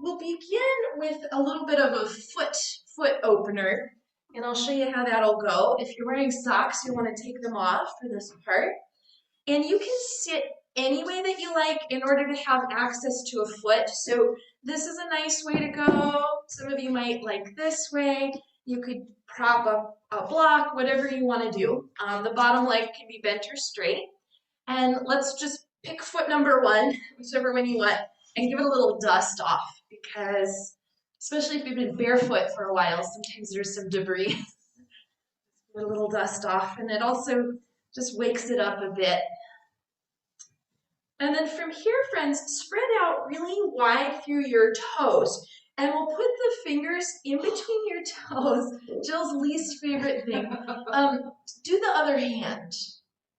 we'll begin with a little bit of a foot opener, and I'll show you how that'll go. If you're wearing socks, you want to take them off for this part. And you can sit any way that you like in order to have access to a foot. So this is a nice way to go. Some of you might like this way. You could prop up a block, whatever you want to do. The bottom leg can be bent or straight. And let's just pick foot number one, whichever one you want, and give it a little dust off because especially if you've been barefoot for a while, sometimes there's some debris. Give it a little dust off, and it also just wakes it up a bit. And then from here, friends, spread out really wide through your toes. And we'll put the fingers in between your toes. Jill's least favorite thing. Do the other hand.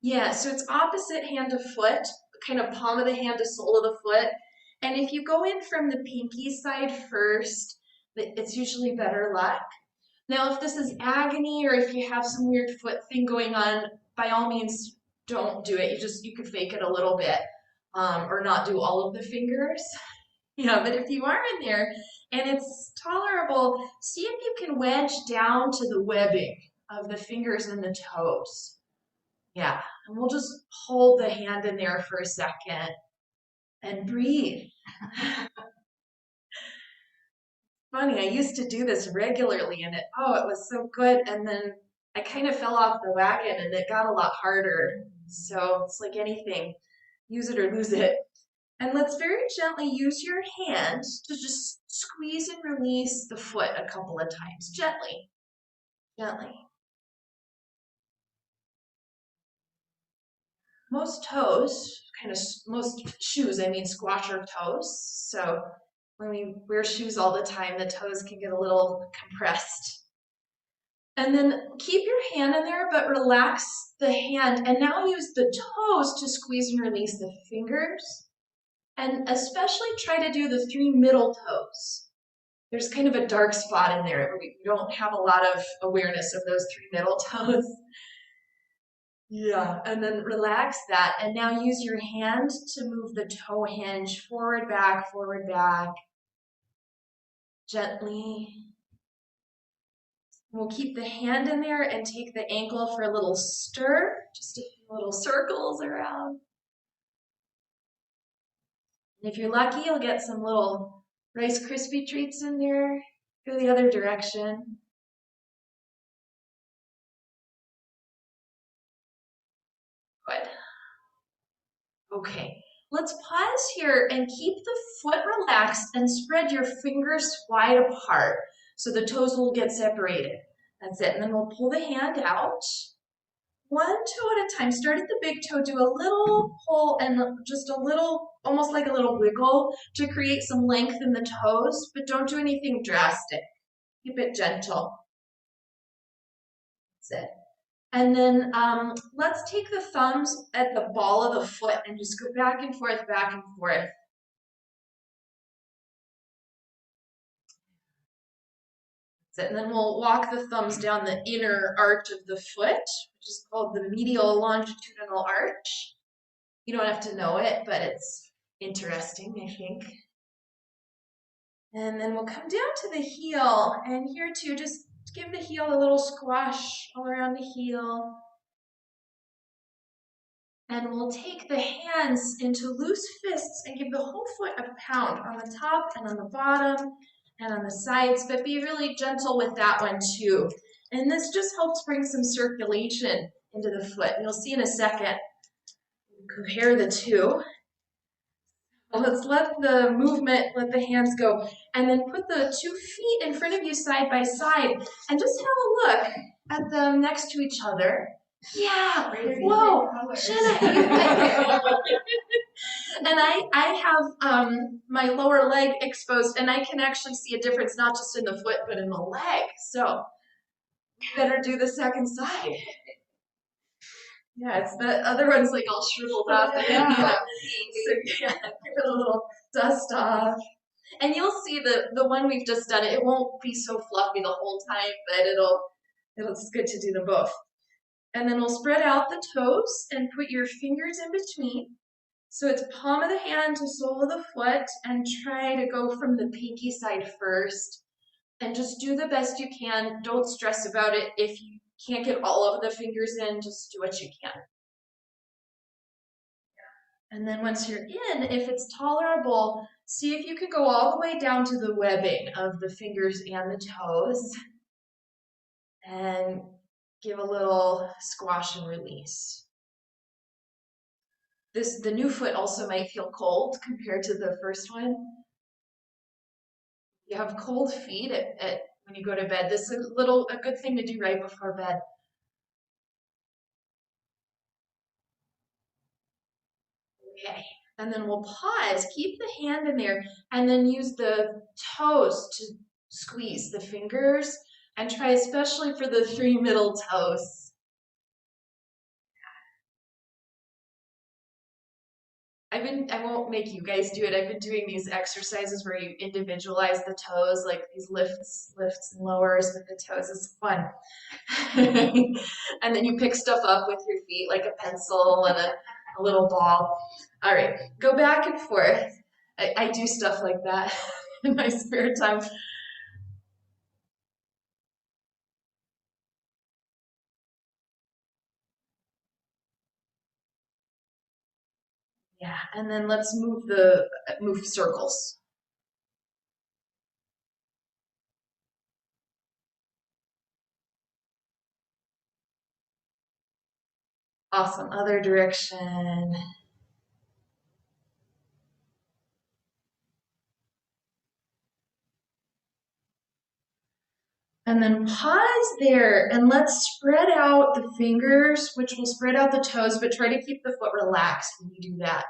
Yeah, so it's opposite hand to foot, kind of palm of the hand to sole of the foot. And if you go in from the pinky side first, it's usually better luck. Now, if this is agony or if you have some weird foot thing going on, by all means, don't do it. You could fake it a little bit or not do all of the fingers. Yeah, but if you are in there and it's tolerable, see if you can wedge down to the webbing of the fingers and the toes. Yeah, and we'll just hold the hand in there for a second and breathe. Funny, I used to do this regularly and it was so good. And then I kind of fell off the wagon and it got a lot harder. So it's like anything, use it or lose it. And let's very gently use your hand to just squeeze and release the foot a couple of times. Gently, gently. Most shoes, squash our toes. So when we wear shoes all the time, the toes can get a little compressed. And then keep your hand in there, but relax the hand. And now use the toes to squeeze and release the fingers. And especially try to do the 3 middle toes. There's kind of a dark spot in there. We don't have a lot of awareness of those 3 middle toes. Yeah, and then relax that. And now use your hand to move the toe hinge forward, back, gently. We'll keep the hand in there and take the ankle for a little stir, just a few little circles around. And if you're lucky, you'll get some little Rice Krispie treats in there. Go the other direction. Good. Okay, let's pause here and keep the foot relaxed and spread your fingers wide apart so the toes will get separated. That's it. And then we'll pull the hand out. 1 toe at a time. Start at the big toe, do a little pull and just a little, almost like a little wiggle to create some length in the toes, but don't do anything drastic. Keep it gentle. That's it. And then let's take the thumbs at the ball of the foot and just go back and forth, back and forth. That's it. And then we'll walk the thumbs down the inner arch of the foot, which is called the medial longitudinal arch. You don't have to know it, but it's interesting, I think. And then we'll come down to the heel, and here too, just give the heel a little squash all around the heel. And we'll take the hands into loose fists and give the whole foot a pound on the top and on the bottom and on the sides, but be really gentle with that one too. And this just helps bring some circulation into the foot. And you'll see in a second, compare the two. Let's let the movement, let the hands go, and then put the 2 feet in front of you side by side, and just have a look at them next to each other. Yeah, whoa, Shanna. And I have my lower leg exposed, and I can actually see a difference not just in the foot, but in the leg. So better do the second side. Yeah, it's the other one's like all shriveled up. Yeah. So yeah, give it a little dust off. And you'll see the one we've just done, it won't be so fluffy the whole time, but it's good to do them both. And then we'll spread out the toes and put your fingers in between. So it's palm of the hand to sole of the foot, and try to go from the pinky side first. And just do the best you can. Don't stress about it. If you can't get all of the fingers in, just do what you can. And then once you're in, if it's tolerable, see if you can go all the way down to the webbing of the fingers and the toes. And give a little squash and release. The new foot also might feel cold compared to the first one. You have cold feet when you go to bed. This is a good thing to do right before bed. Okay, and then we'll pause, keep the hand in there, and then use the toes to squeeze the fingers, and try especially for the 3 middle toes. I won't make you guys do it. I've been doing these exercises where you individualize the toes, like these lifts and lowers with the toes. It's fun. And then you pick stuff up with your feet, like a pencil and a little ball. All right, go back and forth. I do stuff like that in my spare time. Yeah, and then let's move circles. Awesome, other direction. And then pause there and let's spread out the fingers, which will spread out the toes, but try to keep the foot relaxed when you do that.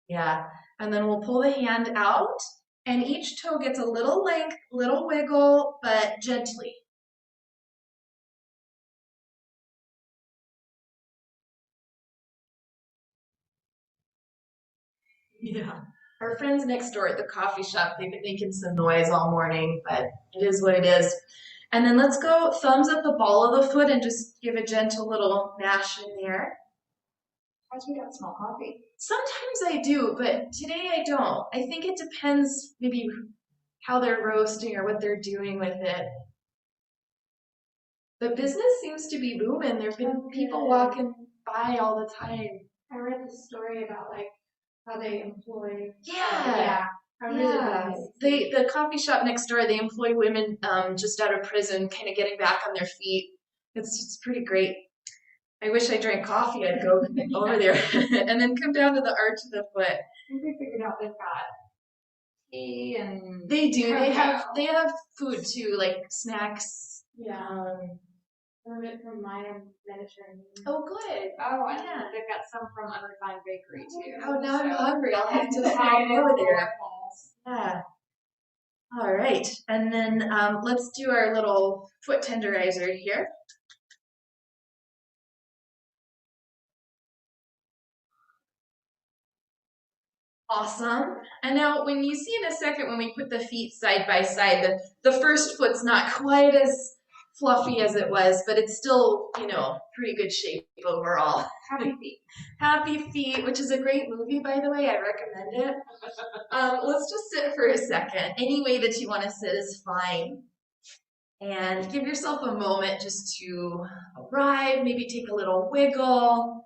Yeah, and then we'll pull the hand out and each toe gets a little length, little wiggle, but gently. Yeah. Our friends next door at the coffee shop, they've been making some noise all morning, but it is what it is. And then let's go thumbs up the ball of the foot and just give a gentle little mash in there. How'd you not smell coffee? Sometimes I do, but today I don't. I think it depends maybe how they're roasting or what they're doing with it. The business seems to be booming. There've been people walking by all the time. I read the story about like how they employ. Yeah. Yeah. The coffee shop next door, they employ women just out of prison, kind of getting back on their feet. It's pretty great. I wish I drank coffee. I'd go over there and then come down to the arch of the foot. I think we figured out they've got tea and they do. They have food too, like snacks. Yeah. From my Mediterranean. Oh, good. Oh, and yeah. They've got some from Unrefined Bakery too. Oh, now I'm hungry. I'll have to hop over there. Yeah. All right, and then let's do our little foot tenderizer here. Awesome. And now when you see in a second when we put the feet side by side, the first foot's not quite as fluffy as it was, but it's still, pretty good shape overall. Happy Feet. Happy Feet, which is a great movie, by the way. I recommend it. Let's just sit for a second. Any way that you want to sit is fine. And give yourself a moment just to arrive, maybe take a little wiggle.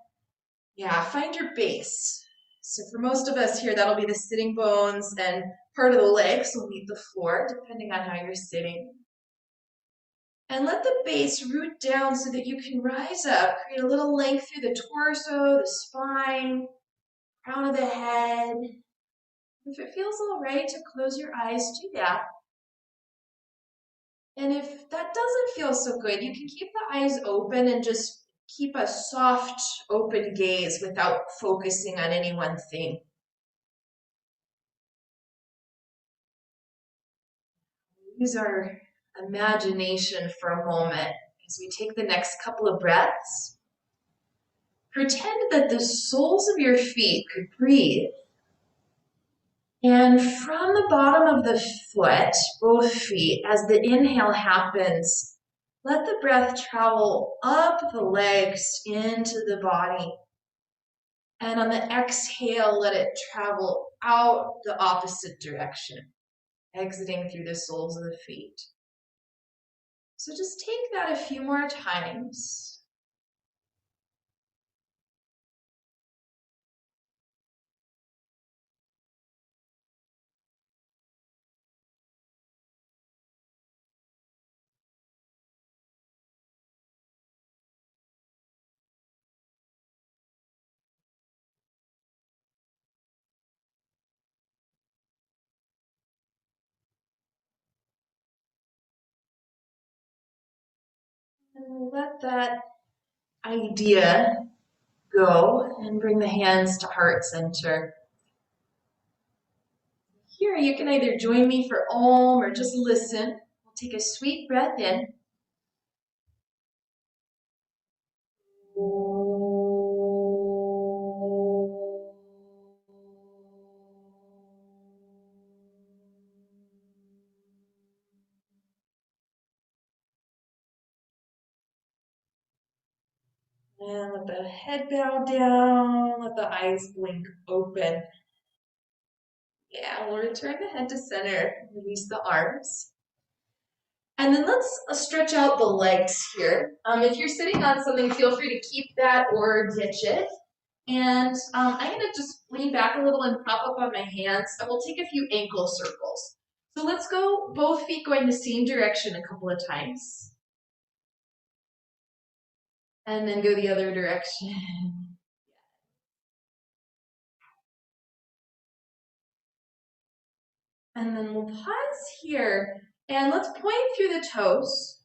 Yeah, find your base. So for most of us here, that'll be the sitting bones and part of the legs will meet the floor, depending on how you're sitting. And let the base root down so that you can rise up, create a little length through the torso, the spine, crown of the head. If it feels all right to close your eyes, do that. And if that doesn't feel so good, you can keep the eyes open and just keep a soft, open gaze without focusing on any one thing. Use our imagination for a moment as we take the next couple of breaths. Pretend that the soles of your feet could breathe. And from the bottom of the foot, both feet, as the inhale happens, let the breath travel up the legs into the body. And on the exhale, let it travel out the opposite direction, exiting through the soles of the feet. So just take that a few more times. And we'll let that idea go and bring the hands to heart center. Here, you can either join me for Om or just listen. We'll take a sweet breath in. And let the head bow down, let the eyes blink open. Yeah, we'll return the head to center, release the arms. And then let's stretch out the legs here. If you're sitting on something, feel free to keep that or ditch it. And I'm gonna just lean back a little and prop up on my hands, and we'll take a few ankle circles. So let's go, both feet going the same direction a couple of times. And then go the other direction. And then we'll pause here, and let's point through the toes.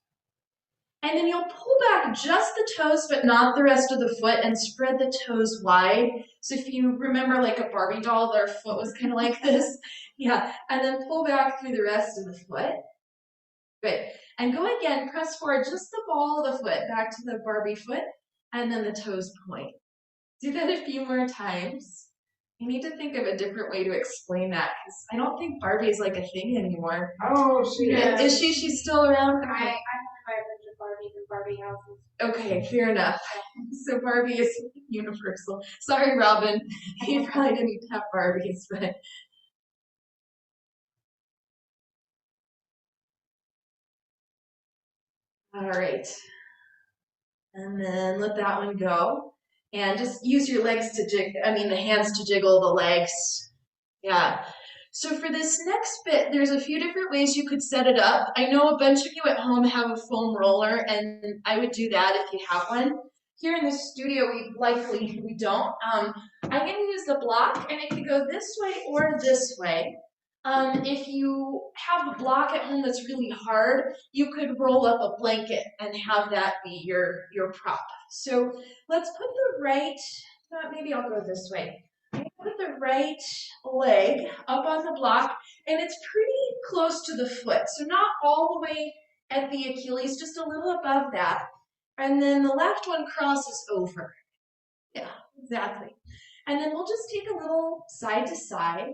And then you'll pull back just the toes, but not the rest of the foot, and spread the toes wide. So if you remember like a Barbie doll, their foot was kind of like this. Yeah, and then pull back through the rest of the foot. Good. And go again, press forward just the ball of the foot back to the Barbie foot, and then the toes point. Do that a few more times. I need to think of a different way to explain that, because I don't think Barbie is like a thing anymore. Oh, she is. Is she? She's still around? I have a bunch of Barbies and Barbie houses. Okay, fair enough. So Barbie is universal. Sorry, Robin. You probably didn't have Barbies, but all right. And then let that one go. And just use your legs to the hands to jiggle the legs. Yeah. So for this next bit, there's a few different ways you could set it up. I know a bunch of you at home have a foam roller, and I would do that if you have one. Here in the studio, we don't. I'm going to use the block, and it can go this way or this way. If you have a block at home that's really hard, you could roll up a blanket and have that be your prop. So let's put the right, maybe I'll go this way. I'm going to put the right leg up on the block, and it's pretty close to the foot. So not all the way at the Achilles, just a little above that. And then the left one crosses over. Yeah, exactly. And then we'll just take a little side to side.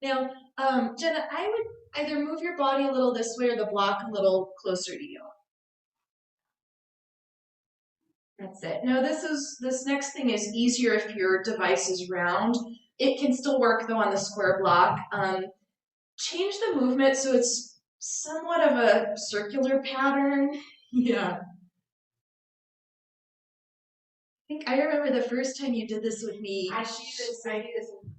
Now, Jenna, I would either move your body a little this way or the block a little closer to you. That's it. Now this next thing is easier if your device is round. It can still work though on the square block. Change the movement so it's somewhat of a circular pattern. Yeah. I remember the first time you did this with me. I do this.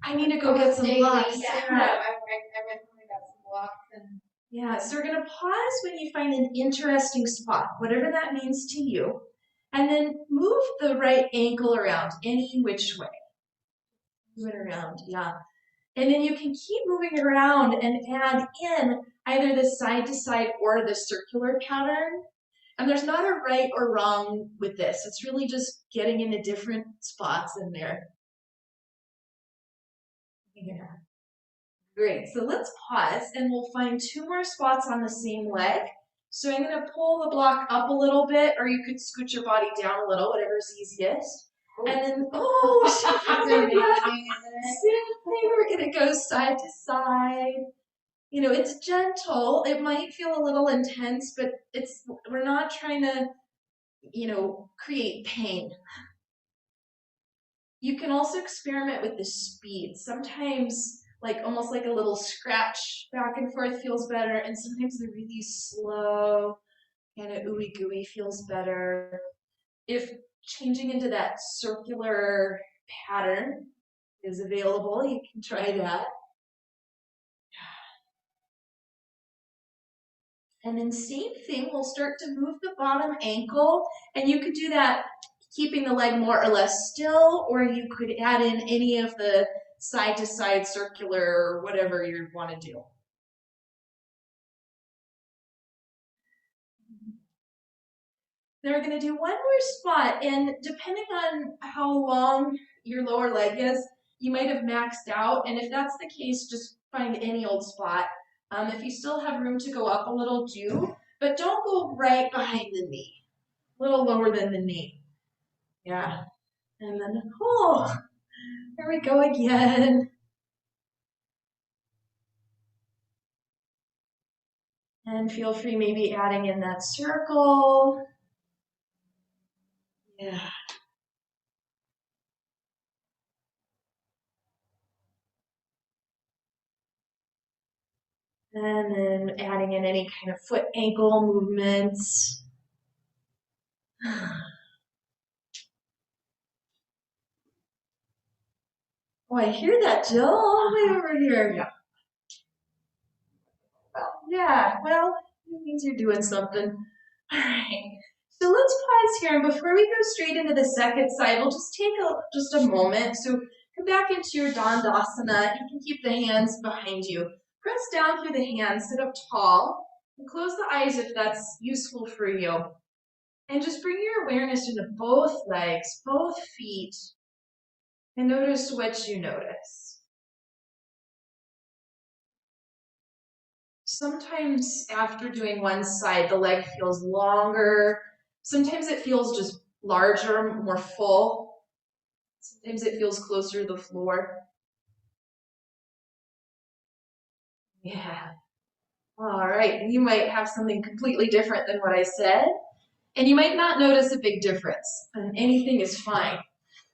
I need to go get some blocks. Yeah, I went and got some blocks and. Yeah, so we're gonna pause when you find an interesting spot, whatever that means to you, and then move the right ankle around any which way. Move it around, yeah. And then you can keep moving around and add in either the side to side or the circular pattern. And there's not a right or wrong with this. It's really just getting into different spots in there. Yeah. Great, so let's pause and we'll find two more spots on the same leg. So I'm gonna pull the block up a little bit, or you could scoot your body down a little, whatever's easiest. And then, same thing, we're gonna go side to side. You know, it's gentle. It might feel a little intense, but we're not trying to, create pain. You can also experiment with the speed. Sometimes, like almost like a little scratch back and forth feels better, and sometimes the really slow kind of ooey gooey feels better. If changing into that circular pattern is available, you can try that. And then same thing, we'll start to move the bottom ankle, and you could do that keeping the leg more or less still, or you could add in any of the side to side circular, whatever you want to do. Then we're going to do one more spot, and depending on how long your lower leg is, you might have maxed out, and if that's the case, just find any old spot. If you still have room to go up a little, do, but don't go right behind the knee, a little lower than the knee. Yeah, and then, oh, there we go again. And feel free maybe adding in that circle. Yeah. And then adding in any kind of foot ankle movements. Oh, I hear that, Jill, all the way over here. Yeah. Well, yeah, well, it means you're doing something. All right. So let's pause here, and before we go straight into the second side, we'll just take just a moment. So come back into your Dandasana. You can keep the hands behind you. Press down through the hands, sit up tall, and close the eyes if that's useful for you. And just bring your awareness into both legs, both feet, and notice what you notice. Sometimes after doing one side, the leg feels longer. Sometimes it feels just larger, more full. Sometimes it feels closer to the floor. Yeah. All right, you might have something completely different than what I said, and you might not notice a big difference, and anything is fine.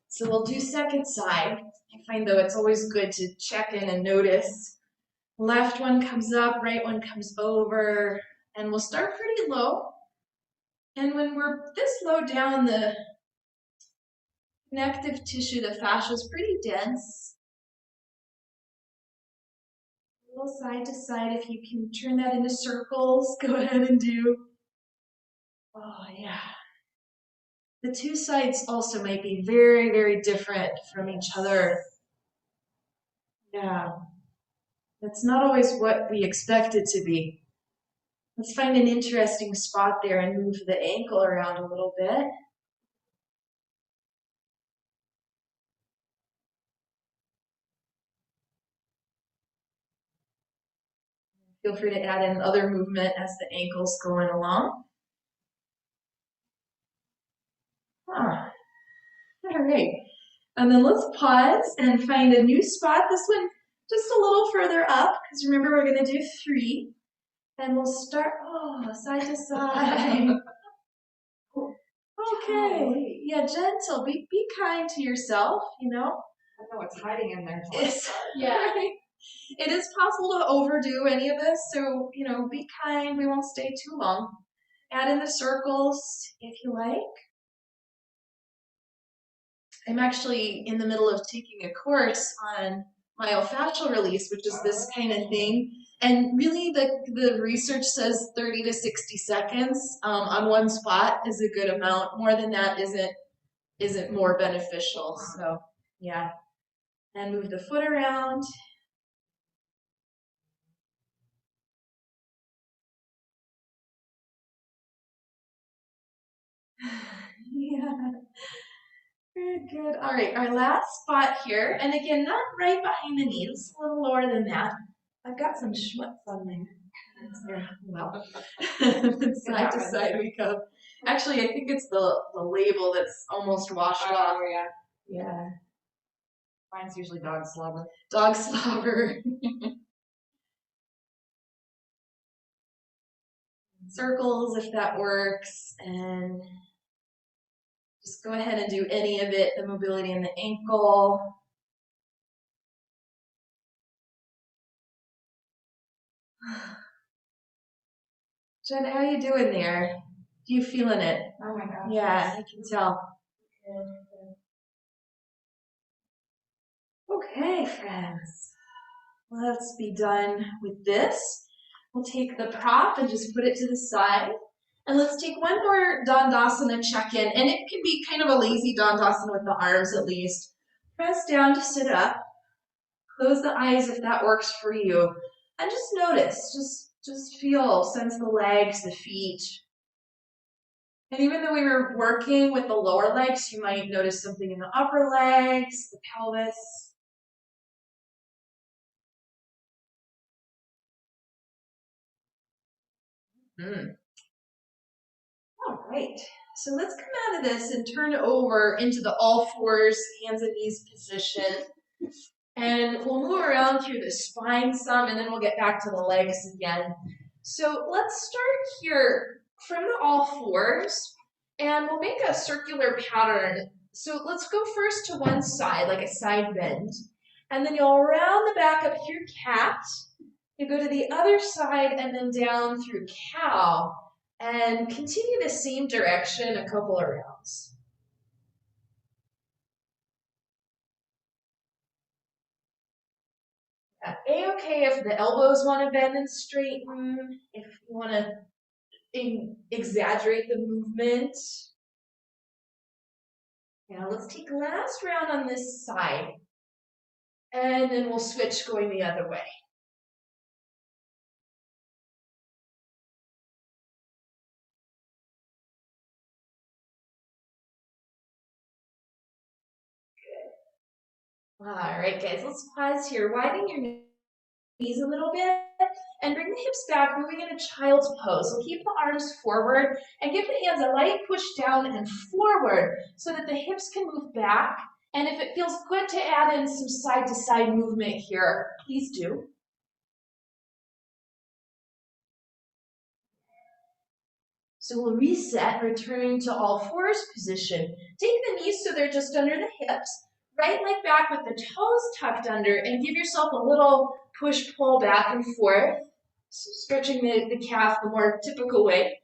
So we'll do second side. I find though it's always good to check in and notice. Left one comes up, right one comes over, and we'll start pretty low. And when we're this low down, the connective tissue, the fascia is pretty dense. A little side to side, if you can turn that into circles, go ahead and do. Oh, yeah. The two sides also might be very, very different from each other. Yeah. That's not always what we expect it to be. Let's find an interesting spot there and move the ankle around a little bit. Feel free to add in other movement as the ankle's going along. Ah, all right. And then let's pause and find a new spot. This one just a little further up, because remember we're going to do 3. And we'll start, side to side. Okay, yeah, gentle. Be kind to yourself, you know. I don't know what's hiding in there. Yeah. Right. It is possible to overdo any of this, so, you know, be kind. We won't stay too long. Add in the circles if you like. I'm actually in the middle of taking a course on myofascial release, which is this kind of thing. And really the research says 30 to 60 seconds on one spot is a good amount. More than that isn't more beneficial. So yeah. And move the foot around. Yeah. Very good. All right, our last spot here, and again, not right behind the knees, a little lower than that. I've got some schmutz on my well, side to side we go. Actually, I think it's the label that's almost washed off. Oh, yeah. Yeah. Mine's usually dog slobber. Dog slobber. Circles if that works, and Just go ahead and do any of it, the mobility in the ankle. Jen, how you doing there? Do you feeling it? Oh my gosh. Yeah, I can tell. Okay, friends. Let's be done with this. We'll take the prop and just put it to the side. And let's take one more Dandasana check-in. And it can be kind of a lazy Dandasana with the arms at least. Press down to sit up. Close the eyes if that works for you. And just notice, just feel, sense the legs, the feet. And even though we were working with the lower legs, you might notice something in the upper legs, the pelvis. All right, so let's come out of this and turn over into the all fours, hands and knees position. And we'll move around through the spine some, and then we'll get back to the legs again. So let's start here from the all fours, and we'll make a circular pattern. So let's go first to one side, like a side bend. And then you'll round the back up through cat. You go to the other side and then down through cow. And continue the same direction a couple of rounds. A-okay if the elbows want to bend and straighten, if you want to exaggerate the movement. Now let's take last round on this side, and then we'll switch going the other way. All right, guys, let's pause here. Widen your knees a little bit and bring the hips back, moving into child's pose. So keep the arms forward and give the hands a light push down and forward so that the hips can move back. And if it feels good to add in some side-to-side movement here, please do. So we'll reset, returning to all fours position. Take the knees so they're just under the hips. Right leg back with the toes tucked under, and give yourself a little push-pull back and forth, stretching the calf the more typical way.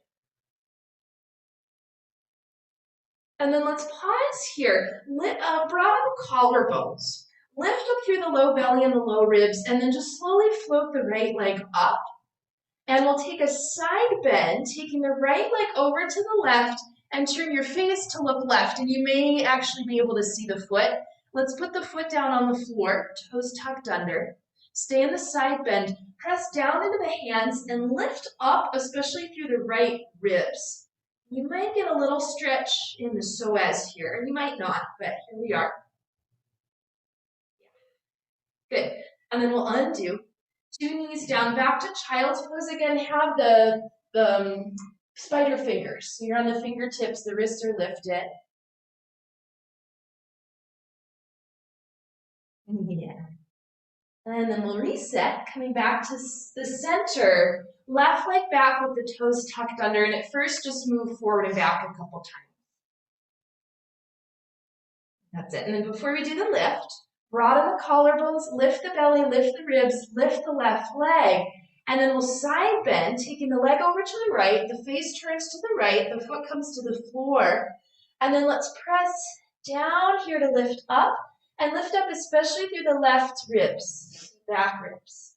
And then let's pause here. Broaden the collarbones. Lift up through the low belly and the low ribs, and then just slowly float the right leg up. And we'll take a side bend, taking the right leg over to the left, and turn your face to look left. And you may actually be able to see the foot. Let's put the foot down on the floor, toes tucked under. Stay in the side bend. Press down into the hands and lift up, especially through the right ribs. You might get a little stretch in the psoas here, and you might not, but here we are. Good. And then we'll undo. 2 knees down, back to child's pose again. Have the spider fingers. So you're on the fingertips, the wrists are lifted. Yeah. And then we'll reset, coming back to the center. Left leg back with the toes tucked under, and at first just move forward and back a couple times. That's it. And then before we do the lift, broaden the collarbones, lift the belly, lift the ribs, lift the left leg. And then we'll side bend, taking the leg over to the right, the face turns to the right, the foot comes to the floor. And then let's press down here to lift up, and lift up especially through the left ribs, back ribs.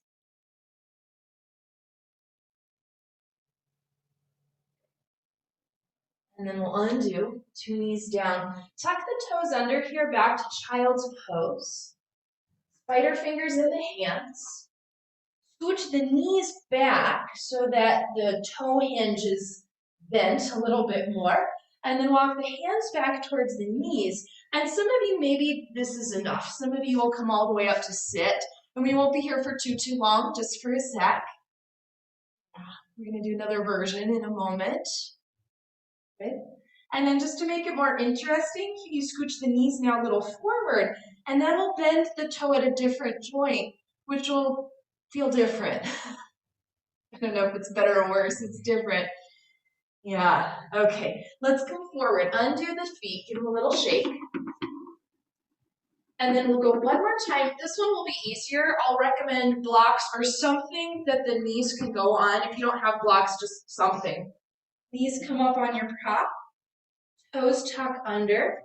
And then we'll undo, 2 knees down. Tuck the toes under here, back to child's pose. Spider fingers in the hands. Scooch the knees back so that the toe hinge is bent a little bit more. And then walk the hands back towards the knees. And some of you, maybe this is enough. Some of you will come all the way up to sit. And we won't be here for too long, just for a sec. We're going to do another version in a moment. Good. And then just to make it more interesting, you scooch the knees now a little forward, and that'll bend the toe at a different joint, which will feel different. I don't know if it's better or worse, it's different. Yeah, okay. Let's come forward. Undo the feet, give them a little shake. And then we'll go one more time. This one will be easier. I'll recommend blocks or something that the knees can go on. If you don't have blocks, just something. Knees come up on your prop, toes tuck under,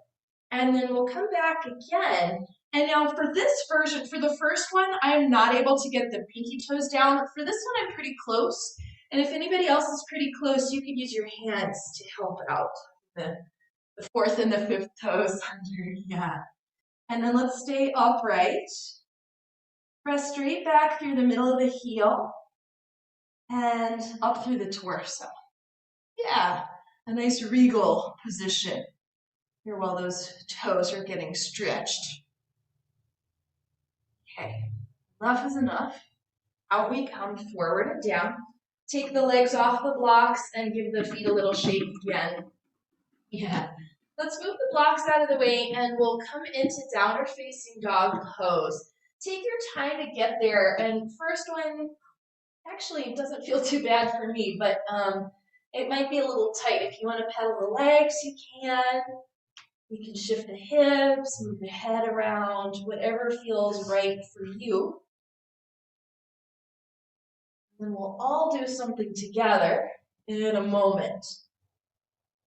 and then we'll come back again. And now for this version, for the first one, I'm not able to get the pinky toes down. For this one, I'm pretty close. And if anybody else is pretty close, you can use your hands to help out the fourth and the fifth toes under, yeah. And then let's stay upright. Press straight back through the middle of the heel and up through the torso. Yeah, a nice regal position here while those toes are getting stretched. Okay, enough is enough. Out we come, forward and down. Take the legs off the blocks and give the feet a little shake again. Yeah. Let's move the blocks out of the way and we'll come into downward facing dog pose. Take your time to get there. And first one, actually it doesn't feel too bad for me, but it might be a little tight. If you want to pedal the legs, you can. You can shift the hips, move the head around, whatever feels right for you. And we'll all do something together in a moment.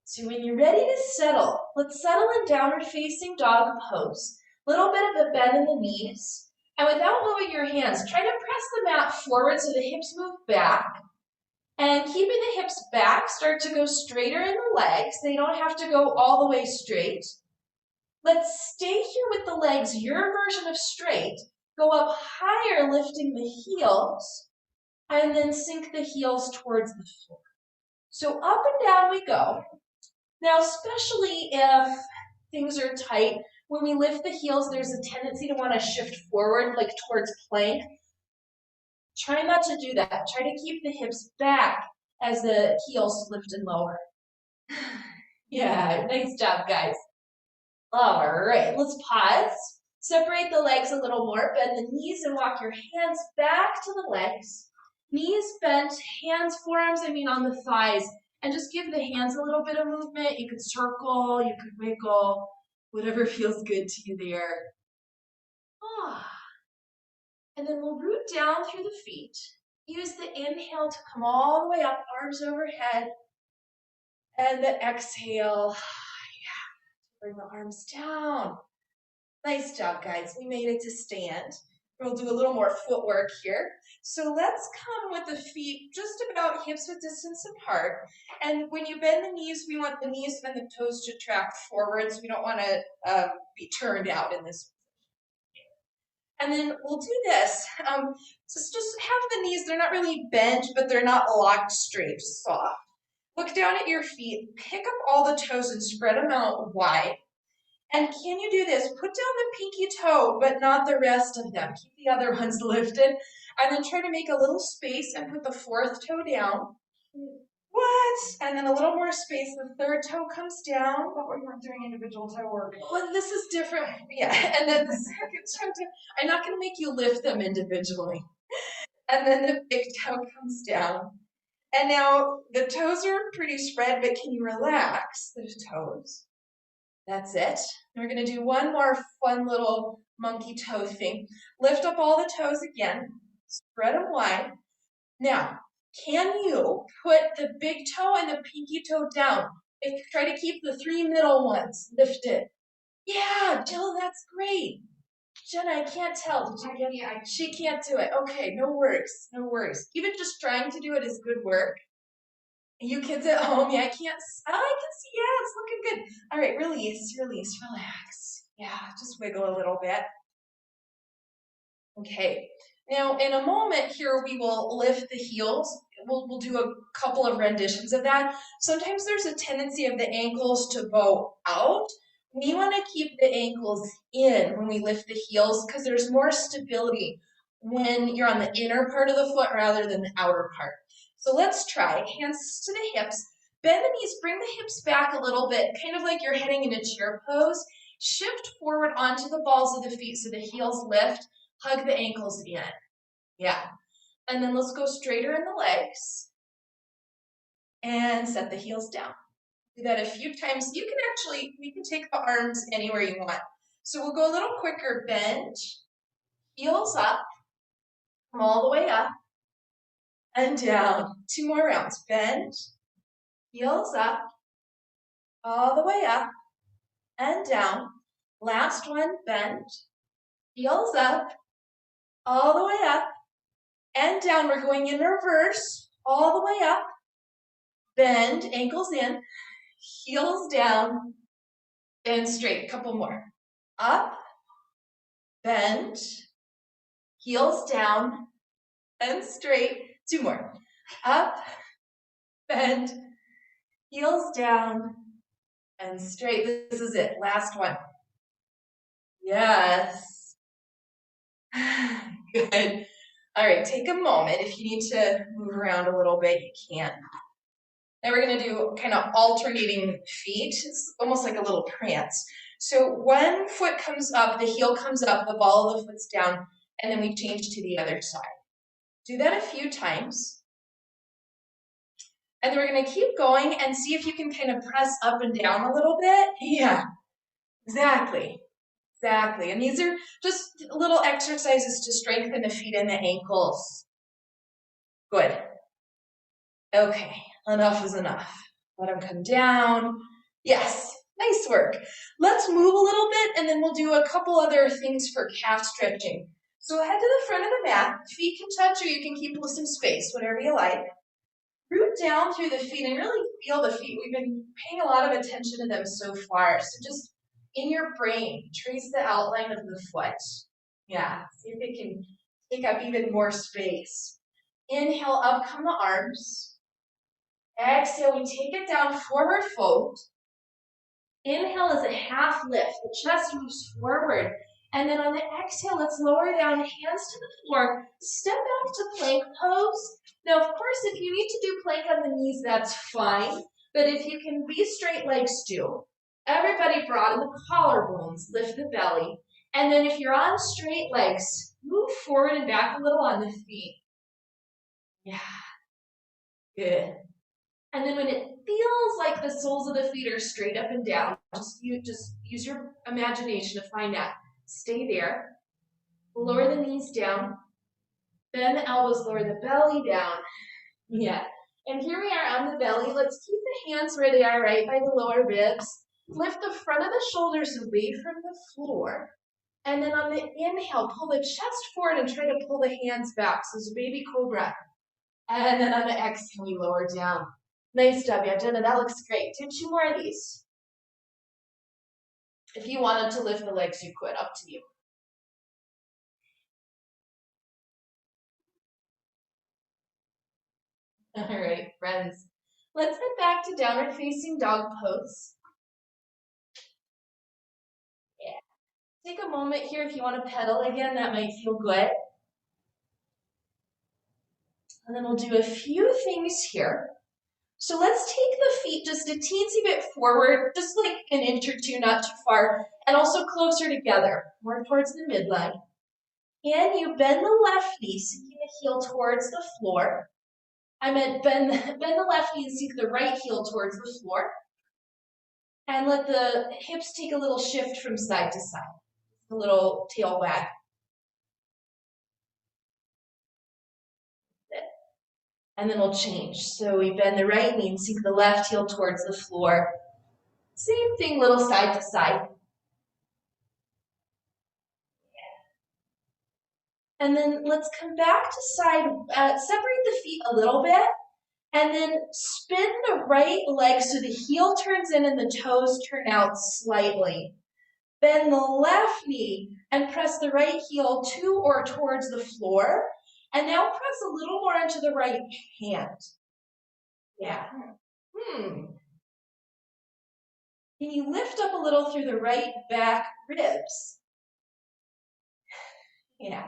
So when you're ready to settle, let's settle in downward facing dog pose. Little bit of a bend in the knees. And without moving your hands, try to press the mat forward so the hips move back. And keeping the hips back, start to go straighter in the legs. They don't have to go all the way straight. Let's stay here with the legs, your version of straight. Go up higher, lifting the heels, and then sink the heels towards the floor. So up and down we go. Now, especially if things are tight, when we lift the heels, there's a tendency to want to shift forward, like towards plank. Try not to do that. Try to keep the hips back as the heels lift and lower. Yeah, nice job, guys. All right, let's pause. Separate the legs a little more, bend the knees and walk your hands back to the legs. Knees bent, hands, forearms, on the thighs. And just give the hands a little bit of movement. You could circle, you could wiggle, whatever feels good to you there. And then we'll root down through the feet. Use the inhale to come all the way up, arms overhead. And the exhale, bring the arms down. Nice job, guys. We made it to stand. We'll do a little more footwork here. So let's come with the feet just about hips width distance apart. And when you bend the knees, we want the knees and the toes to track forwards. We don't want to be turned out in this. And then we'll do this. Just have the knees, they're not really bent, but they're not locked straight, soft. Look down at your feet, pick up all the toes and spread them out wide. And can you do this? Put down the pinky toe, but not the rest of them. Keep the other ones lifted. And then try to make a little space and put the fourth toe down. What? And then a little more space. The third toe comes down. But we're not doing individual toe work. Oh, this is different. Yeah. And then the second toe, I'm not going to make you lift them individually. And then the big toe comes down. And now the toes are pretty spread, but can you relax those toes? That's it. And we're going to do one more fun little monkey toe thing. Lift up all the toes again. Spread them wide. Now, can you put the big toe and the pinky toe down? And try to keep the three middle ones lifted. Yeah, Jill, that's great. Jenna, I can't tell. Did you get it? She can't do it. Okay, no worries. No worries. Even just trying to do it is good work. You kids at home, yeah, I can see, yeah, it's looking good. All right, release, release, relax. Yeah, just wiggle a little bit. Okay, now in a moment here, we will lift the heels. We'll do a couple of renditions of that. Sometimes there's a tendency of the ankles to bow out. We want to keep the ankles in when we lift the heels because there's more stability when you're on the inner part of the foot rather than the outer part. So let's try. Hands to the hips. Bend the knees, bring the hips back a little bit, kind of like you're heading in a chair pose. Shift forward onto the balls of the feet so the heels lift. Hug the ankles in. Yeah. And then let's go straighter in the legs. and set the heels down. Do that a few times. You can take the arms anywhere you want. So we'll go a little quicker. Bend, heels up, come all the way up and down. 2 more rounds. Bend, heels up, all the way up and down. Last one, bend, heels up, all the way up and down. We're going in reverse, all the way up, bend, ankles in, heels down, and straight. A couple more. Up, bend, heels down, and straight. 2 more. Up, bend, heels down, and straight. This is it. Last one. Yes. Good. All right, take a moment. If you need to move around a little bit, you can. Now we're going to do kind of alternating feet. It's almost like a little prance. So one foot comes up, the heel comes up, the ball of the foot's down, and then we change to the other side. Do that a few times. And then we're going to keep going and see if you can kind of press up and down a little bit. Yeah, exactly. Exactly. And these are just little exercises to strengthen the feet and the ankles. Good. Okay, enough is enough. Let them come down. Yes, nice work. Let's move a little bit and then we'll do a couple other things for calf stretching. So head to the front of the mat. Feet can touch or you can keep some space, whatever you like. Root down through the feet and really feel the feet. We've been paying a lot of attention to them so far. So just in your brain, trace the outline of the foot. Yeah, see if it can take up even more space. Inhale, up come the arms. Exhale, we take it down, forward fold. Inhale is a half lift. The chest moves forward. And then on the exhale, let's lower down, hands to the floor. Step back to plank pose. Now, of course, if you need to do plank on the knees, that's fine. But if you can be straight legs, do. Everybody broaden the collarbones, lift the belly. And then if you're on straight legs, move forward and back a little on the feet. Yeah, good. And then when it feels like the soles of the feet are straight up and down, just use your imagination to find that. Stay there. Lower the knees down. Bend the elbows, lower the belly down. Yeah. And here we are on the belly. Let's keep the hands where they are, right by the lower ribs. Lift the front of the shoulders away from the floor. And then on the inhale, pull the chest forward and try to pull the hands back. So it's a baby cobra. And then on the exhale, you lower down. Nice job, Jenna. That looks great. Do 2 more of these. If you wanted to lift the legs, you could. Up to you. All right, friends. Let's head back to downward facing dog pose. Yeah. Take a moment here if you want to pedal again. That might feel good. And then we'll do a few things here. So let's take the feet just a teensy bit forward, just like an inch or two, not too far, and also closer together, more towards the midline. And you bend the left knee, sinking the heel towards the floor. I meant bend the left knee and sink the right heel towards the floor. And let the hips take a little shift from side to side, a little tail wag. And then we'll change. So we bend the right knee and sink the left heel towards the floor. Same thing, little side to side. And then let's come back to side, separate the feet a little bit, and then spin the right leg so the heel turns in and the toes turn out slightly. Bend the left knee and press the right heel to or towards the floor. And now press a little more into the right hand. Yeah. Can you lift up a little through the right back ribs? Yeah.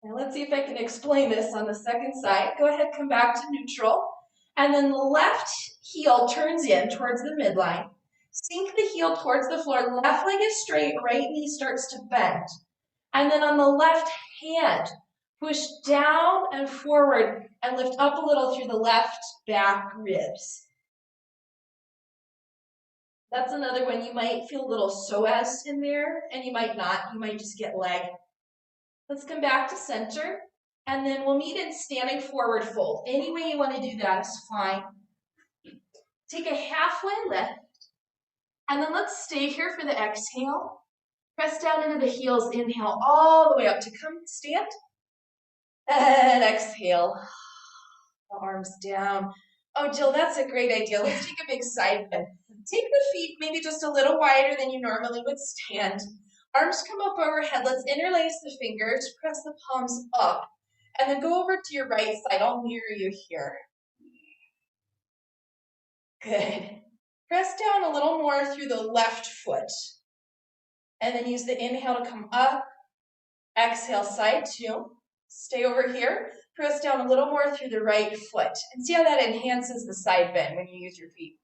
Now let's see if I can explain this on the second side. Go ahead, come back to neutral. And then the left heel turns in towards the midline. Sink the heel towards the floor. Left leg is straight, right knee starts to bend. And then on the left hand, Push down and forward and lift up a little through the left back ribs. That's another one. You might feel a little psoas in there, and you might not. You might just get leg. Let's come back to center, and then we'll meet in standing forward fold. Any way you want to do that is fine. Take a halfway lift, and then let's stay here for the exhale. Press down into the heels, inhale all the way up to come stand. And exhale, the arms down. Oh, Jill, that's a great idea. Let's take a big side bend. Take the feet maybe just a little wider than you normally would stand. Arms come up overhead. Let's interlace the fingers, press the palms up, and then go over to your right side. I'll mirror you here. Good. Press down a little more through the left foot. And then use the inhale to come up. Exhale, side two. Stay over here. Press down a little more through the right foot. And see how that enhances the side bend when you use your feet.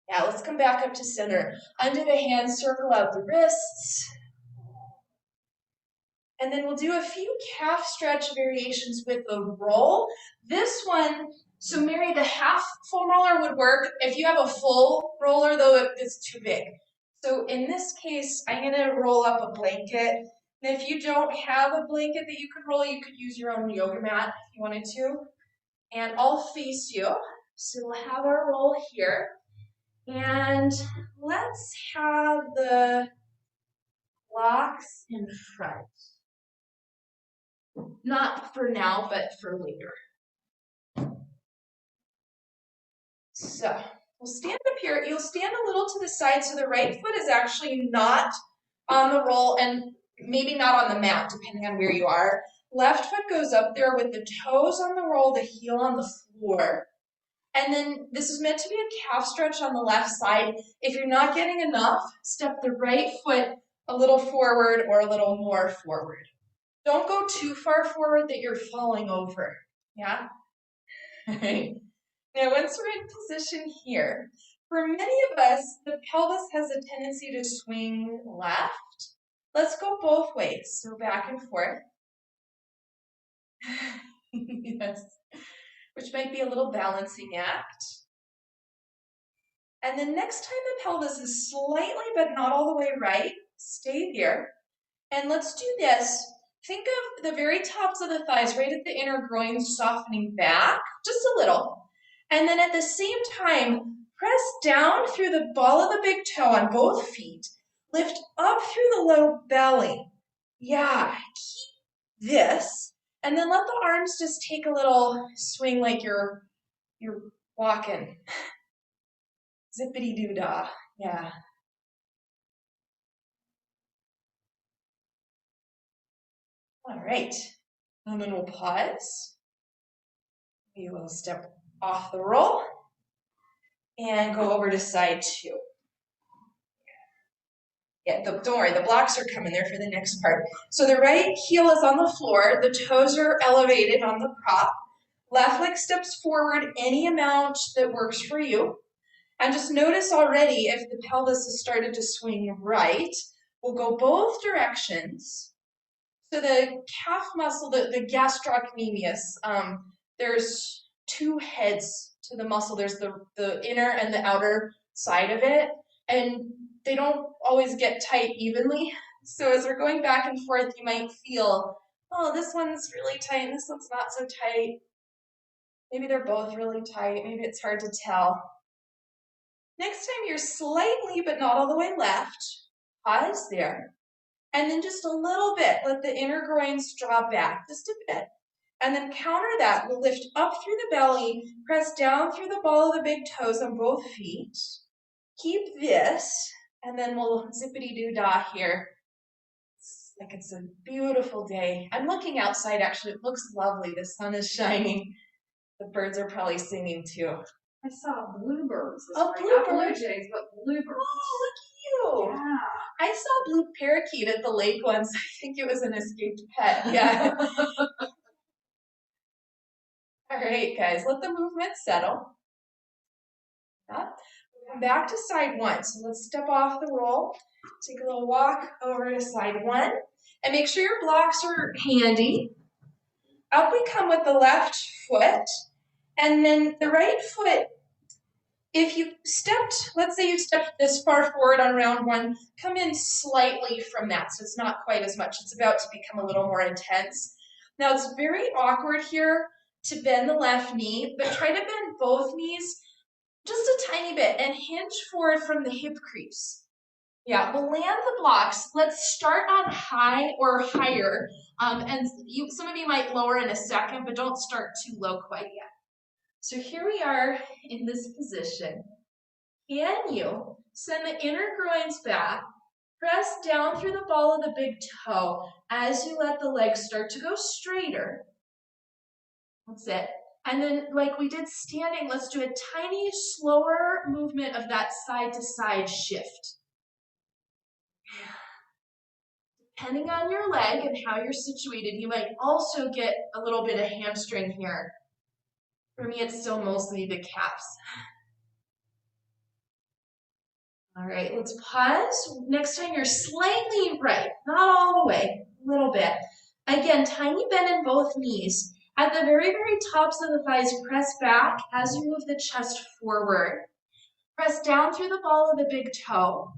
Now let's come back up to center. Under the hands, circle out the wrists. And then we'll do a few calf stretch variations with the roll. This one, so Mary, the half foam roller would work. If you have a full roller, though, it's too big. So in this case, I'm gonna roll up a blanket. And if you don't have a blanket that you could roll, you could use your own yoga mat if you wanted to. And I'll face you. So we'll have our roll here. And let's have the blocks in front. Not for now, but for later. So we'll stand up here. You'll stand a little to the side so the right foot is actually not on the roll and maybe not on the mat, depending on where you are. Left foot goes up there with the toes on the roll, the heel on the floor. And then this is meant to be a calf stretch on the left side. If you're not getting enough, step the right foot a little forward or a little more forward. Don't go too far forward that you're falling over, yeah? All right. Now, once we're in position here, for many of us, the pelvis has a tendency to swing left. Let's go both ways, so back and forth. Yes, which might be a little balancing act. And then next time the pelvis is slightly but not all the way right, stay here. And let's do this. Think of the very tops of the thighs, right at the inner groin, softening back, just a little. And then at the same time, press down through the ball of the big toe on both feet. Lift up through the low belly. Yeah, keep this. And then let the arms just take a little swing like you're walking. Zippity-doo-dah, yeah. All right, and then we'll pause. We will step off the roll and go over to side two. Yeah, don't worry, the blocks are coming there for the next part. So the right heel is on the floor, the toes are elevated on the prop. Left leg steps forward any amount that works for you. And just notice already if the pelvis has started to swing right, we'll go both directions. So the calf muscle, the gastrocnemius, there's two heads to the muscle. There's the inner and the outer side of it, and they don't always get tight evenly. So as we're going back and forth, you might feel, oh, this one's really tight and this one's not so tight. Maybe they're both really tight. Maybe it's hard to tell. Next time you're slightly but not all the way left, pause there. And then just a little bit, let the inner groins drop back just a bit. And then counter that, we'll lift up through the belly, press down through the ball of the big toes on both feet. Keep this, and then we'll zippity-doo-dah here. It's like it's a beautiful day. I'm looking outside, actually, it looks lovely. The sun is shining. The birds are probably singing too. I saw bluebirds this Oh, morning. Not bluebirds. blue jays, but bluebirds. Oh, look at you. Yeah. I saw a blue parakeet at the lake once. I think it was an escaped pet. Yeah. All right, guys, let the movement settle. Yeah. We'll come back to side one. So let's step off the roll. Take a little walk over to side one. And make sure your blocks are handy. Up we come with the left foot, and then the right foot, if you stepped, let's say you stepped this far forward on round one, come in slightly from that, so it's not quite as much. It's about to become a little more intense. Now it's very awkward here to bend the left knee, but try to bend both knees just a tiny bit and hinge forward from the hip crease. Yeah, we'll land the blocks. Let's start on high or higher. And some of you might lower in a second, but don't start too low quite yet. So here we are in this position. Can you send the inner groins back, press down through the ball of the big toe as you let the legs start to go straighter. That's it. And then like we did standing, let's do a tiny slower movement of that side to side shift. Depending on your leg and how you're situated, you might also get a little bit of hamstring here. For me, it's still mostly the calves. All right, let's pause. Next time you're slightly right, not all the way, a little bit. Again, tiny bend in both knees. At the very, very tops of the thighs, press back as you move the chest forward. Press down through the ball of the big toe.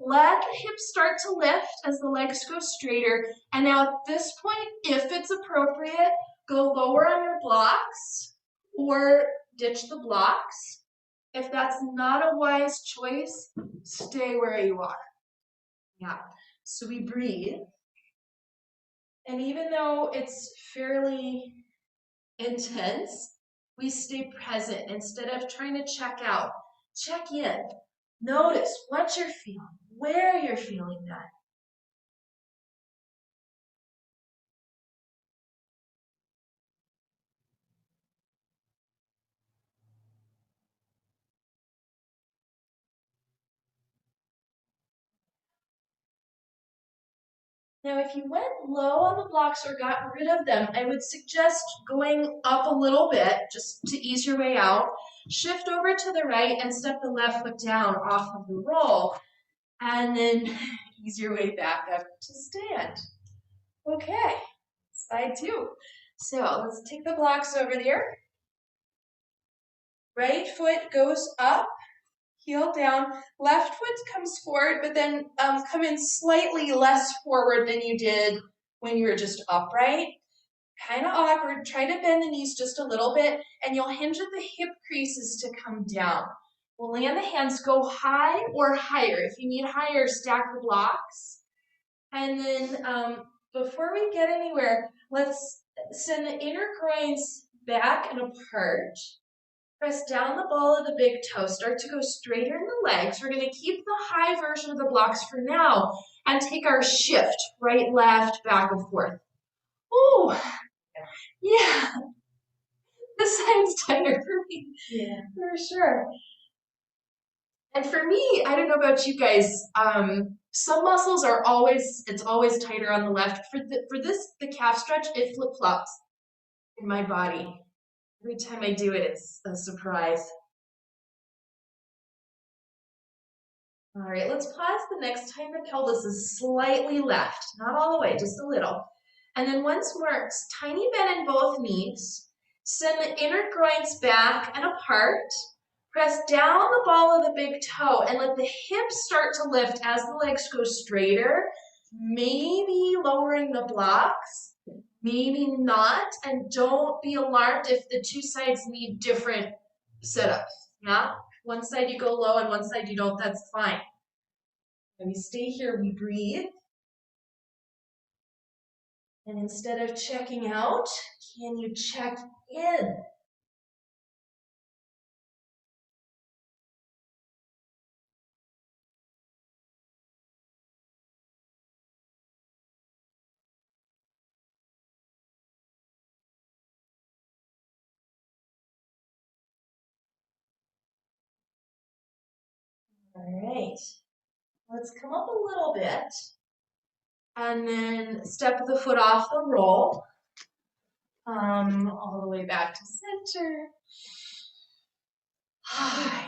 Let the hips start to lift as the legs go straighter. And now at this point, if it's appropriate, go lower on your blocks or ditch the blocks. If that's not a wise choice, stay where you are. Yeah, so we breathe. And even though it's fairly intense, we stay present instead of trying to check out. Check in. Notice what you're feeling, where you're feeling that. Now, if you went low on the blocks or got rid of them, I would suggest going up a little bit just to ease your way out. Shift over to the right and step the left foot down off of the roll. And then ease your way back up to stand. Okay, side two. So let's take the blocks over there. Right foot goes up, heel down. Left foot comes forward, but then come in slightly less forward than you did when you were just upright. Kind of awkward. Try to bend the knees just a little bit, and you'll hinge at the hip creases to come down. We'll land the hands, go high or higher. If you need higher, stack the blocks. And then before we get anywhere, let's send the inner groins back and apart. Press down the ball of the big toe. Start to go straighter in the legs. We're going to keep the high version of the blocks for now and take our shift, right, left, back and forth. Ooh, yeah. This side's tighter for me. Yeah, for sure. And for me, I don't know about you guys, some muscles are always tighter on the left. For this, the calf stretch, it flip-flops in my body. Every time I do it, it's a surprise. All right, let's pause the next time the pelvis is slightly left, not all the way, just a little. And then once more, tiny bend in both knees. Send the inner groins back and apart. Press down the ball of the big toe and let the hips start to lift as the legs go straighter, maybe lowering the blocks, maybe not, and don't be alarmed if the two sides need different setups, yeah? One side you go low and one side you don't, that's fine. When we stay here, we breathe. And instead of checking out, can you check in? All right, let's come up a little bit and then step the foot off the roll, all the way back to center.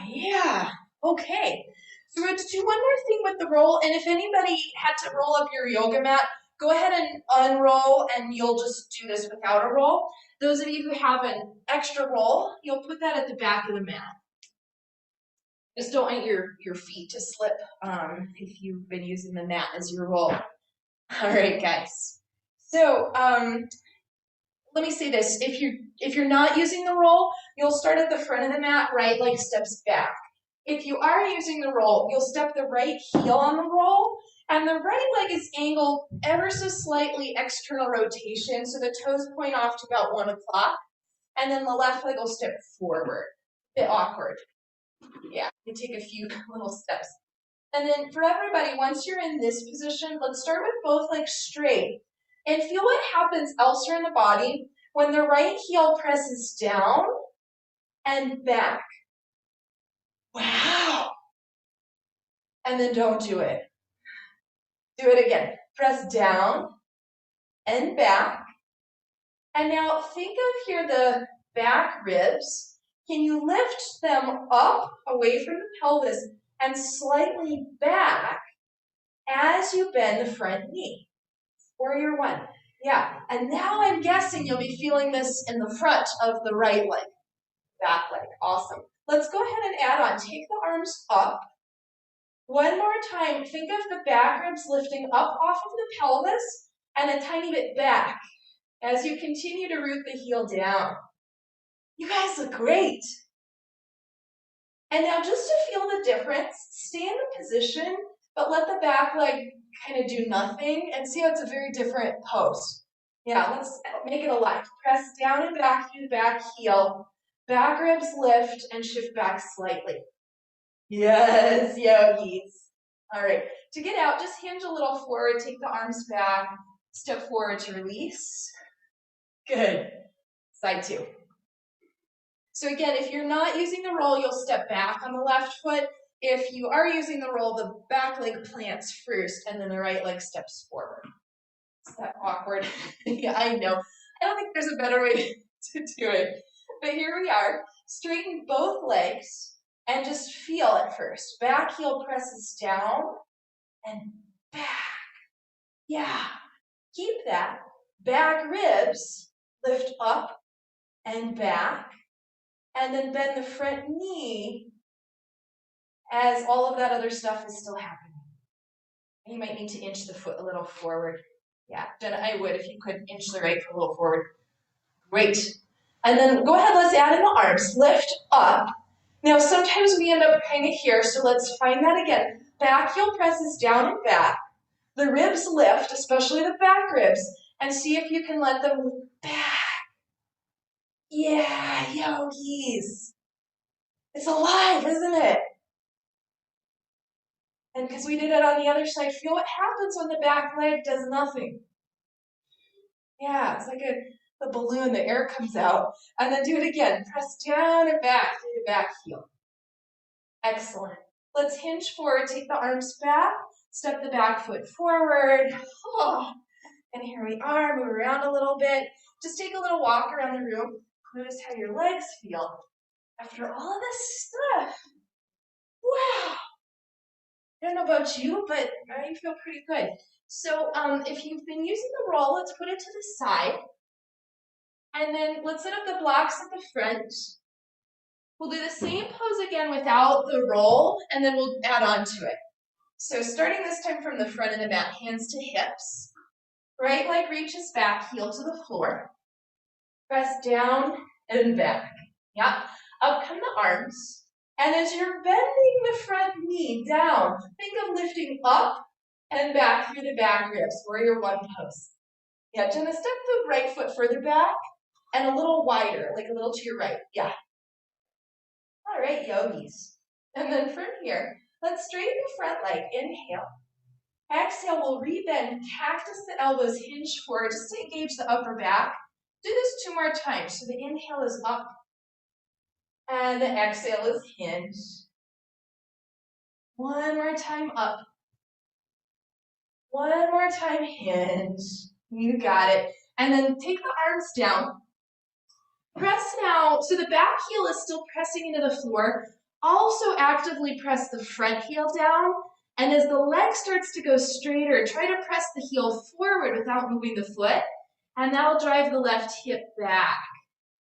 Yeah, okay. So we're going to do one more thing with the roll, and if anybody had to roll up your yoga mat, go ahead and unroll, and you'll just do this without a roll. Those of you who have an extra roll, you'll put that at the back of the mat. Just don't want your feet to slip if you've been using the mat as your roll. All right, guys. So let me say this. If you're not using the roll, you'll start at the front of the mat, right leg steps back. If you are using the roll, you'll step the right heel on the roll, and the right leg is angled ever so slightly external rotation, so the toes point off to about 1 o'clock, and then the left leg will step forward. A bit awkward. Yeah, you take a few little steps. And then for everybody, once you're in this position, let's start with both legs straight. And feel what happens elsewhere in the body when the right heel presses down and back. Wow. And then don't do it. Do it again. Press down and back. And now think of here the back ribs. Can you lift them up away from the pelvis and slightly back as you bend the front knee? Warrior 1. Yeah, and now I'm guessing you'll be feeling this in the front of the right leg, back leg. Awesome. Let's go ahead and add on. Take the arms up. One more time. Think of the back ribs lifting up off of the pelvis and a tiny bit back as you continue to root the heel down. You guys look great. And now just to feel the difference, stay in the position, but let the back leg kind of do nothing and see how it's a very different pose. Yeah, let's make it alive. Press down and back through the back heel. Back ribs lift and shift back slightly. Yes, yogis. All right, to get out, just hinge a little forward, take the arms back, step forward to release. Good. Side 2. So again, if you're not using the roll, you'll step back on the left foot. If you are using the roll, the back leg plants first, and then the right leg steps forward. Is that awkward? Yeah, I know. I don't think there's a better way to do it. But here we are. Straighten both legs and just feel it first. Back heel presses down and back. Yeah, keep that. Back ribs lift up and back. And then bend the front knee as all of that other stuff is still happening. You might need to inch the foot a little forward. Yeah, Jenna, I would if you could inch the right foot a little forward. Great. And then go ahead, let's add in the arms. Lift up. Now sometimes we end up kind of here, so let's find that again. Back heel presses down and back. The ribs lift, especially the back ribs, and see if you can let them move back. Yeah, yogis. It's alive, isn't it? And because we did it on the other side, feel what happens when the back leg does nothing. Yeah, it's like a balloon, the air comes out. And then do it again. Press down and back through the back heel. Excellent. Let's hinge forward, take the arms back, step the back foot forward. Oh, and here we are, move around a little bit. Just take a little walk around the room. Notice how your legs feel after all of this stuff. Wow. I don't know about you, but I feel pretty good. So if you've been using the roll, let's put it to the side. And then let's set up the blocks at the front. We'll do the same pose again without the roll, and then we'll add on to it. So starting this time from the front of the mat, hands to hips. Right leg reaches back, heel to the floor. Press down and back. Yeah. Up come the arms. And as you're bending the front knee down, think of lifting up and back through the back ribs, warrior 1 pose. Yeah, Jenna, step the right foot further back and a little wider, like a little to your right. Yeah. All right, yogis. And then from here, let's straighten the front leg. Inhale. Exhale, we'll rebend, cactus the elbows, hinge forward, just to engage the upper back. Do this 2 more times. So the inhale is up, and the exhale is hinge. 1 more time up. 1 more time hinge. You got it. And then take the arms down. Press now, so the back heel is still pressing into the floor. Also actively press the front heel down And as the leg starts to go straighter, try to press the heel forward without moving the foot, and that'll drive the left hip back.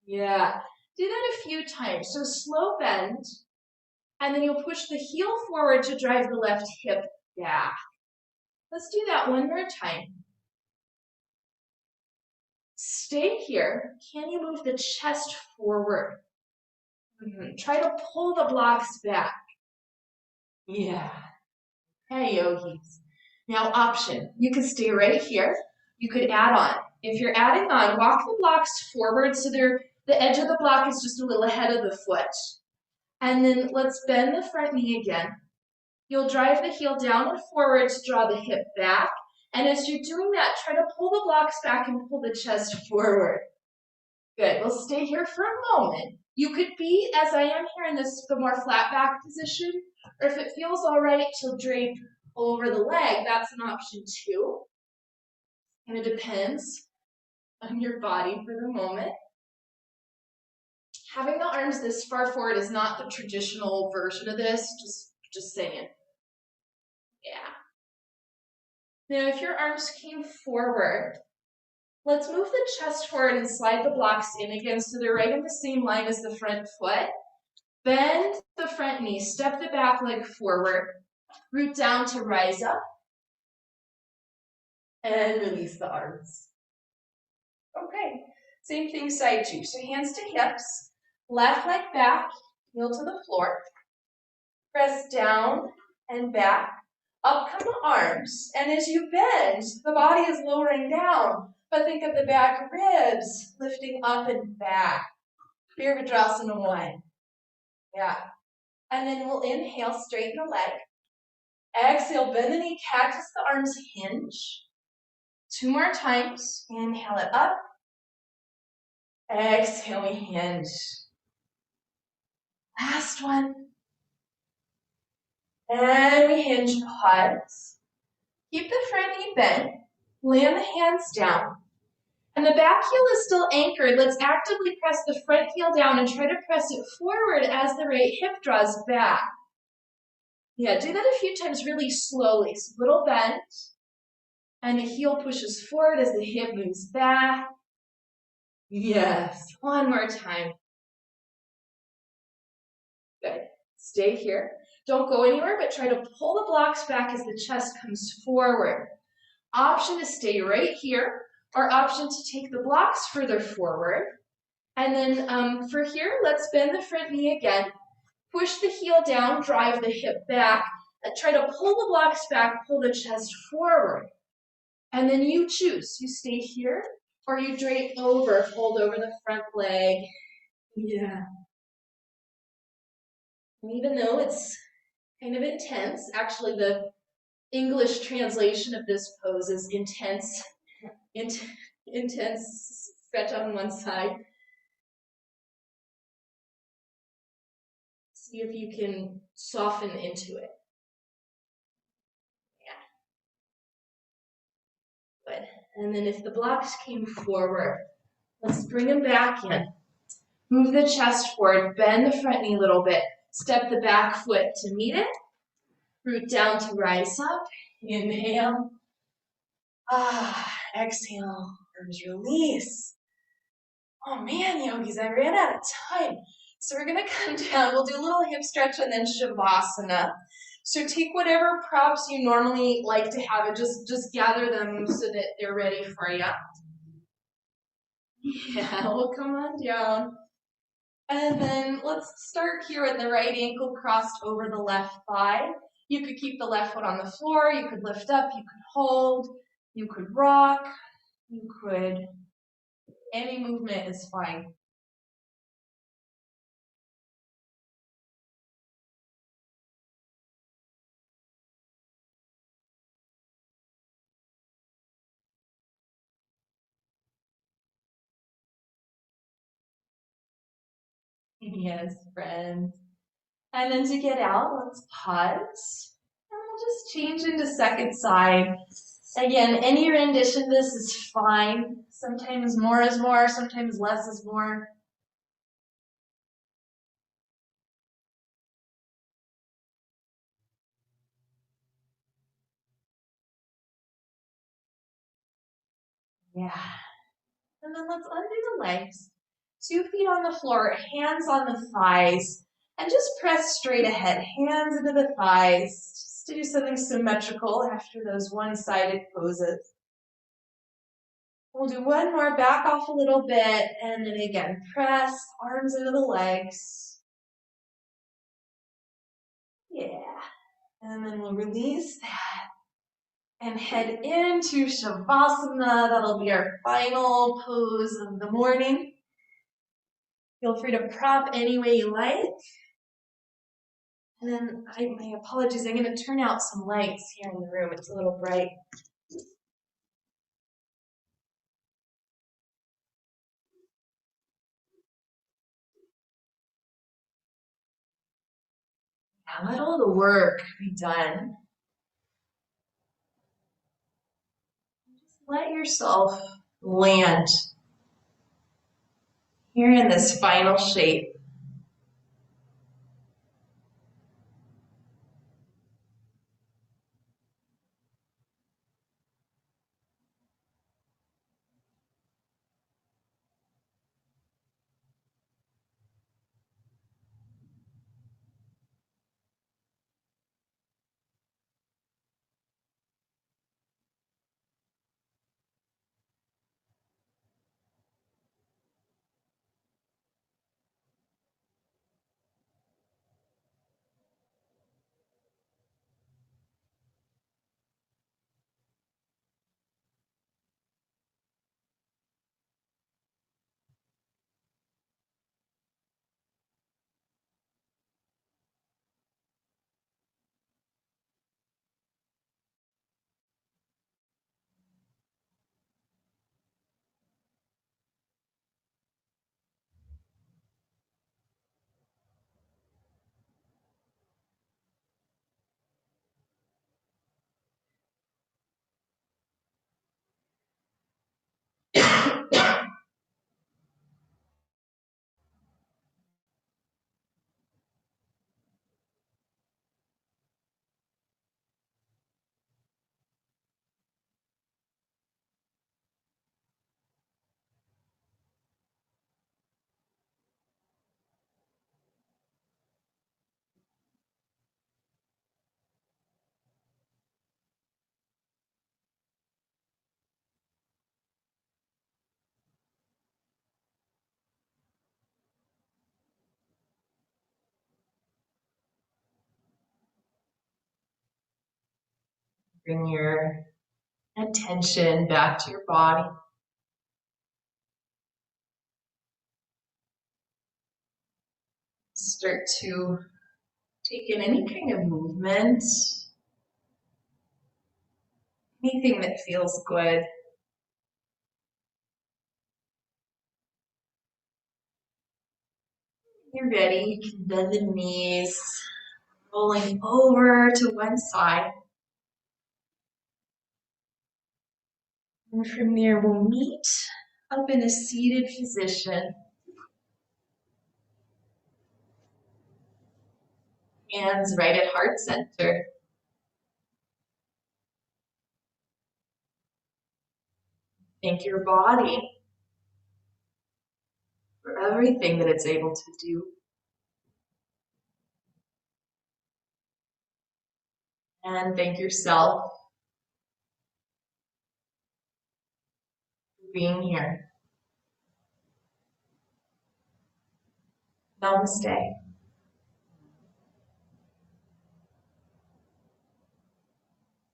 Yeah, do that a few times. So slow bend, and then you'll push the heel forward to drive the left hip back. Let's do that one more time. Stay here. Can you move the chest forward? Try to pull the blocks back. Yeah. Hey, yogis. Now, option. You could stay right here. You could add on. If you're adding on, walk the blocks forward so the edge of the block is just a little ahead of the foot. And then let's bend the front knee again. You'll drive the heel down and forward to draw the hip back. And as you're doing that, try to pull the blocks back and pull the chest forward. Good. We'll stay here for a moment. You could be, as I am here in the more flat back position, or if it feels all right to drape over the leg, that's an option too. And it depends on your body for the moment. Having the arms this far forward is not the traditional version of this, just saying. Yeah. Now, if your arms came forward, let's move the chest forward and slide the blocks in again so they're right in the same line as the front foot. Bend the front knee, step the back leg forward, root down to rise up, and release the arms. Okay, same thing side two. So hands to hips, left leg back, heel to the floor. Press down and back. Up come the arms, and as you bend, the body is lowering down, but think of the back ribs lifting up and back. Virabhadrasana 1. Yeah. And then we'll inhale, straighten the leg. Exhale, bend the knee, cactus the arms, hinge. 2 more times. Inhale it up. Exhale, we hinge. Last one. And we hinge, pause. Keep the front knee bent. Land the hands down. And the back heel is still anchored. Let's actively press the front heel down and try to press it forward as the right hip draws back. Yeah, do that a few times really slowly. So little bend. And the heel pushes forward as the hip moves back. Yes, one more time. Good. Stay here. Don't go anywhere, but try to pull the blocks back as the chest comes forward. Option to stay right here, or option to take the blocks further forward. And then for here, let's bend the front knee again. Push the heel down, drive the hip back. Try to pull the blocks back, pull the chest forward. And then you choose. You stay here, or you drape over, fold over the front leg. Yeah. And even though it's kind of intense, actually the English translation of this pose is intense, intense stretch on one side. See if you can soften into it. Yeah. Good. And then if the blocks came forward, let's bring them back in. Move the chest forward, bend the front knee a little bit. Step the back foot to meet it. Root down to rise up. Inhale. Exhale. Arms release. Oh man, yogis, I ran out of time. So we're going to come down. We'll do a little hip stretch and then Shavasana. So take whatever props you normally like to have and just gather them so that they're ready for you. Yeah, we'll come on down. And then let's start here with the right ankle crossed over the left thigh. You could keep the left foot on the floor. You could lift up. You could hold. You could rock. You could, any movement is fine. Yes, friends. And then to get out, let's pause. And we'll just change into second side. Again, any rendition of this is fine. Sometimes more is more, sometimes less is more. Yeah. And then let's undo the legs. 2 feet on the floor, hands on the thighs, and just press straight ahead. Hands into the thighs, just to do something symmetrical after those one-sided poses. We'll do one more, back off a little bit, and then again, press, arms into the legs. Yeah. And then we'll release that and head into Shavasana. That'll be our final pose of the morning. Feel free to prop any way you like. And then, my apologies, I'm going to turn out some lights here in the room. It's a little bright. Now let all the work be done. Just let yourself land here in this final shape. Bring your attention back to your body. Start to take in any kind of movement, anything that feels good. When you're ready, you can bend the knees, rolling over to one side. And from there, we'll meet up in a seated position. Hands right at heart center. Thank your body for everything that it's able to do. And thank yourself for being here. Namaste.